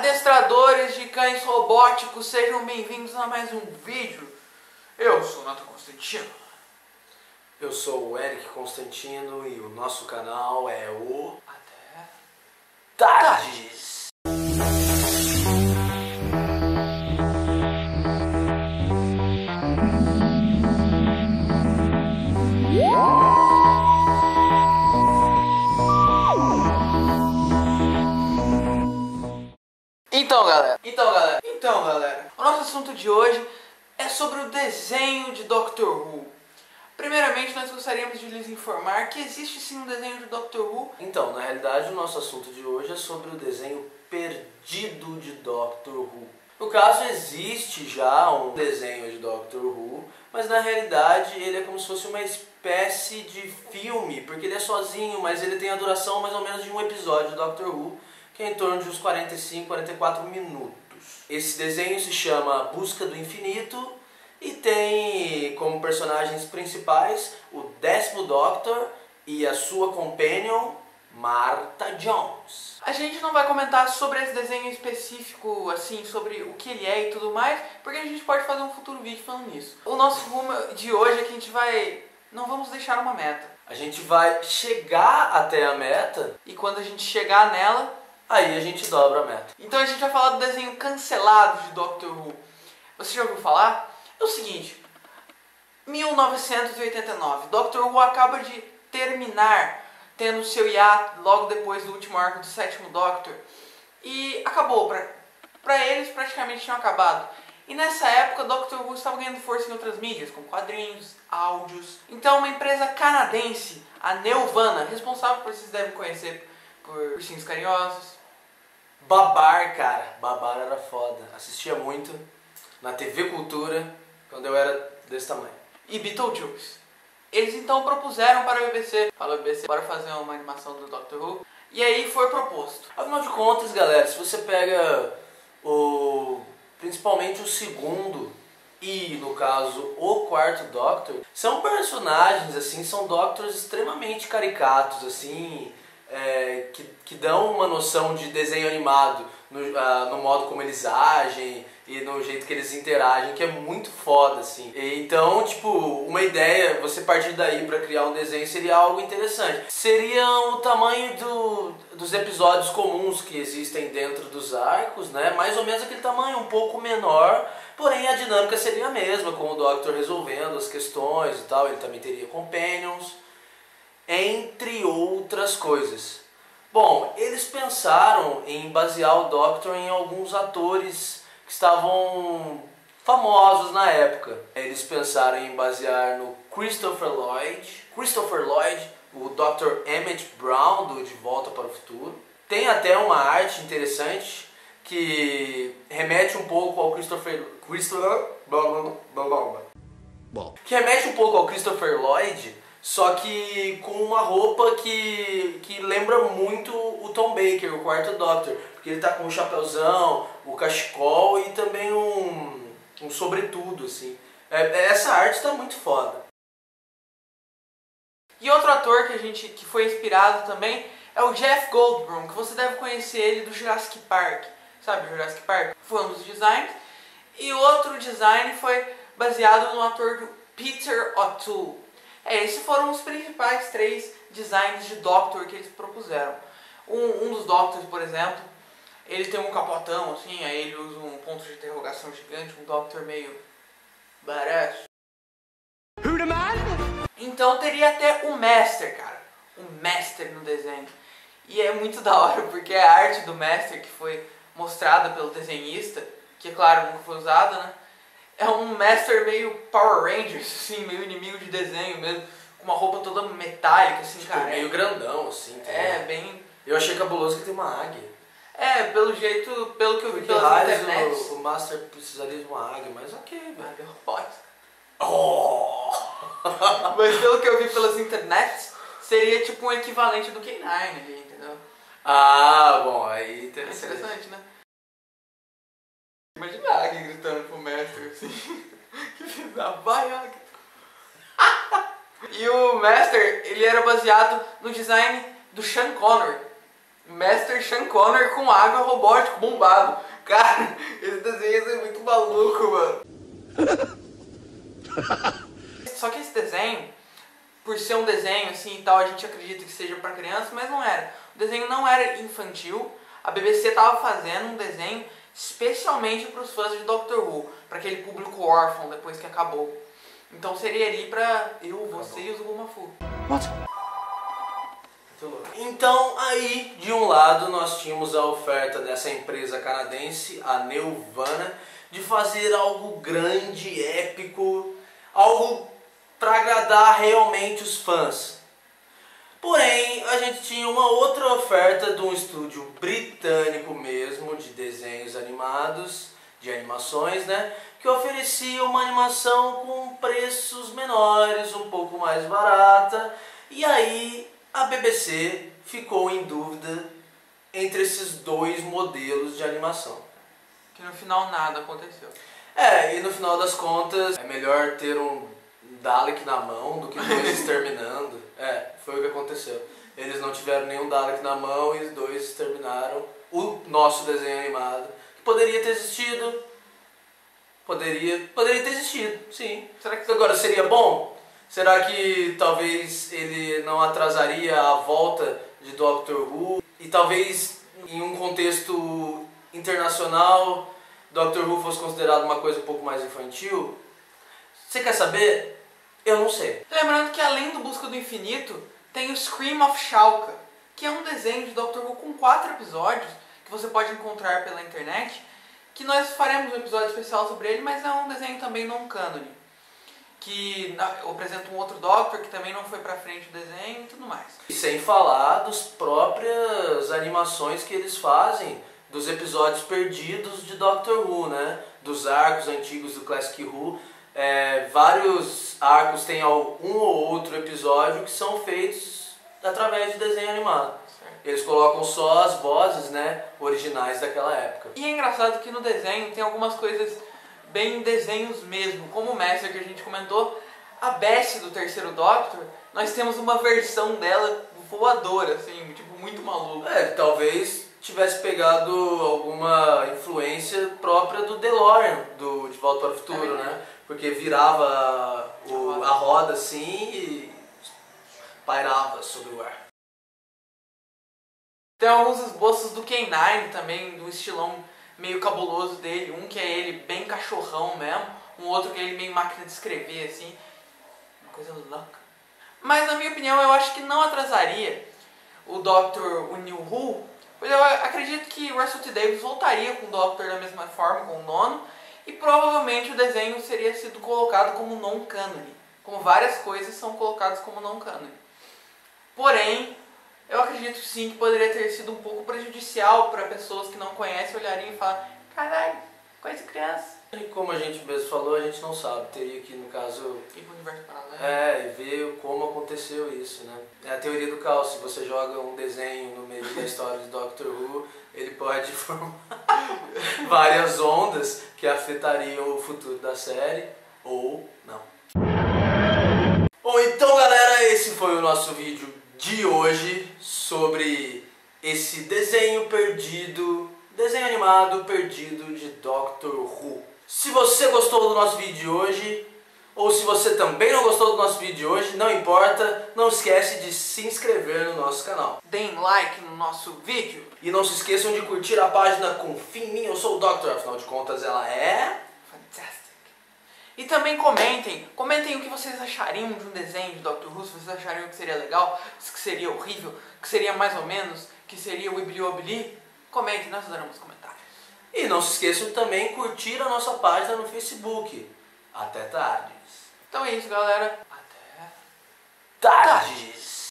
Adestradores de cães robóticos, sejam bem-vindos a mais um vídeo. Eu sou o Nato Constantino. Eu sou o Eric Constantino e o nosso canal é o Até Tardes. Então galera, o nosso assunto de hoje é sobre o desenho de Doctor Who. Primeiramente, nós gostaríamos de lhes informar que existe sim um desenho de Doctor Who. Então, na realidade, o nosso assunto de hoje é sobre o desenho perdido de Doctor Who. No caso, existe já um desenho de Doctor Who, mas na realidade ele é como se fosse uma espécie de filme, porque ele é sozinho, mas ele tem a duração mais ou menos de um episódio de Doctor Who, que é em torno de uns 45, 44 minutos. Esse desenho se chama Busca do Infinito e tem como personagens principais o 10º Doctor e a sua companion, Martha Jones. A gente não vai comentar sobre esse desenho específico, assim, sobre o que ele é e tudo mais, porque a gente pode fazer um futuro vídeo falando nisso. O nosso rumo de hoje é que a gente não vamos deixar uma meta. A gente vai chegar até a meta E quando a gente chegar nela, aí a gente dobra a meta. então a gente vai falar do desenho cancelado de Doctor Who. Você já ouviu falar? É o seguinte, 1989, Doctor Who acaba de terminar tendo seu hiato logo depois do último arco do 7º Doctor. E acabou, pra eles praticamente tinham acabado. E nessa época Doctor Who estava ganhando força em outras mídias, como quadrinhos, áudios. Então uma empresa canadense, a Nelvana, responsável por vocês devem conhecer por Ursinhos Carinhosos. Babar, cara. Babar era foda. Assistia muito na TV Cultura quando eu era desse tamanho. E Beetlejuice. Eles então propuseram para a BBC, para fazer uma animação do Doctor Who. E aí foi proposto. Afinal de contas, galera, se você pega principalmente o segundo e, no caso, o 4º Doctor, são personagens, assim, são Doctors extremamente caricatos, assim, que dão uma noção de desenho animado no modo como eles agem e no jeito que eles interagem, que é muito foda, assim. Então, tipo, uma ideia, você partir daí pra criar um desenho seria algo interessante. Seria o tamanho dos episódios comuns que existem dentro dos arcos, né? Mais ou menos aquele tamanho, um pouco menor, porém a dinâmica seria a mesma, com o Doctor resolvendo as questões e tal, ele também teria companions, entre outras coisas. Bom, eles pensaram em basear o Doctor em alguns atores que estavam famosos na época. Eles pensaram em basear no Christopher Lloyd, o Dr. Emmett Brown do De Volta para o Futuro. Tem até uma arte interessante que remete um pouco ao Christopher Lloyd, só que com uma roupa que lembra muito o Tom Baker, o 4º Doctor, porque ele tá com um chapéuzão, o cachecol e também um sobretudo, assim. Essa arte tá muito foda. E outro ator que foi inspirado também é o Jeff Goldblum, que você deve conhecer ele do Jurassic Park. Sabe o Jurassic Park? Foi um dos designs. E outro design foi baseado no ator do Peter O'Toole. Esses foram os principais 3 designs de Doctor que eles propuseram. Um dos Doctors, por exemplo, ele tem um capotão assim, aí ele usa um ponto de interrogação gigante, um Doctor meio badass. Então teria até o Master, cara. O Master no desenho. E é muito da hora, porque a arte do Master que foi mostrada pelo desenhista, que claro, nunca foi usada, né? É um Master meio Power Rangers, assim, meio inimigo de desenho mesmo, com uma roupa toda metálica, assim, tipo, cara. Meio grandão, assim. Bem... Eu achei cabuloso que tem uma águia. Pelo que eu vi Porque pelas internet. o Master precisaria de uma águia, mas ok, velho. Águia robótica. Oh! Mas pelo que eu vi pelas internets, seria tipo um equivalente do K9 ali, entendeu? Ah, bom, aí É interessante. interessante, né? Imagina a águia gritando pro Master assim. Que bizarro, vai águia. E o Master, ele era baseado no design do Sean Connery. Master Sean Connor com água robótico bombado. Cara, esse desenho ia ser muito maluco, mano. Só que esse desenho, por ser um desenho assim e tal, a gente acredita que seja pra criança, mas não era. O desenho não era infantil. A BBC tava fazendo um desenho especialmente para os fãs de Doctor Who, para aquele público órfão depois que acabou. Então seria ali pra eu, você e os Gumafu. Então aí, de um lado, nós tínhamos a oferta dessa empresa canadense, a Nelvana, de fazer algo grande, épico, algo para agradar realmente os fãs. Porém, a gente tinha uma outra oferta de um estúdio britânico mesmo, de desenhos animados, de animações, né? Que oferecia uma animação com preços menores, um pouco mais barata. E aí a BBC ficou em dúvida entre esses dois modelos de animação. Que no final nada aconteceu. E no final das contas, é melhor ter um Dalek na mão do que dois exterminando. Foi o que aconteceu. Eles não tiveram nenhum Dalek na mão e os dois exterminaram o nosso desenho animado. Que poderia ter existido. Poderia ter existido, sim. Será que agora seria bom? Será que talvez ele não atrasaria a volta de Doctor Who? E talvez em um contexto internacional Doctor Who fosse considerado uma coisa um pouco mais infantil? Você quer saber? Eu não sei. Lembrando que além do Busca do Infinito, tem o Scream of Shalka, que é um desenho de Doctor Who com 4 episódios, que você pode encontrar pela internet, que nós faremos um episódio especial sobre ele, mas é um desenho também não cânone, que apresenta um outro Doctor que também não foi pra frente o desenho e tudo mais. E sem falar das próprias animações que eles fazem, dos episódios perdidos de Doctor Who, né? Dos arcos antigos do Classic Who. Vários arcos têm um ou outro episódio que são feitos através de desenho animado. Eles colocam só as vozes, né, originais daquela época. E é engraçado que no desenho tem algumas coisas bem desenhos mesmo, como o Master que a gente comentou. A Bessie do terceiro Doctor, nós temos uma versão dela voadora, assim, tipo, muito maluca. Talvez tivesse pegado alguma influência própria do DeLorean, do De Volta para o Futuro, né? Porque virava a roda assim e pairava sobre o ar. Tem alguns esboços do K9 também, do estilão meio cabuloso dele. Um que é ele bem cachorrão mesmo, um outro que é ele meio máquina de escrever, assim. Uma coisa louca. Mas na minha opinião eu acho que não atrasaria o Doctor, o New Who, pois eu acredito que Russell T. Davies voltaria com o Doctor da mesma forma, com o nono, e provavelmente o desenho seria sido colocado como non-canone, como várias coisas são colocadas como non-canone. Porém, eu acredito sim que poderia ter sido um pouco prejudicial para pessoas que não conhecem olharem e falar: caralho, coisa de criança. E como a gente mesmo falou, a gente não sabe. Teria que, no caso, ir pro universo paralelo. E ver como aconteceu isso, né? É a teoria do caos. Se você joga um desenho no meio da história de Doctor Who, ele pode formar várias ondas que afetariam o futuro da série, ou não. Bom, então galera, esse foi o nosso vídeo de hoje sobre esse desenho animado perdido de Doctor Who. Se você gostou do nosso vídeo de hoje, ou se você também não gostou do nosso vídeo de hoje, não importa, não esquece de se inscrever no nosso canal. Deem like no nosso vídeo. E não se esqueçam de curtir a página Confia em Mim, eu sou o Doctor, afinal de contas ela é... Fantastic. E também comentem o que vocês achariam de um desenho de Doctor Who, se vocês achariam que seria legal, que seria horrível, que seria mais ou menos, que seria o Ibli. Comentem, nós adoramos comentários. E não se esqueçam também de curtir a nossa página no Facebook. Até tardes. Então é isso, galera. Até tardes.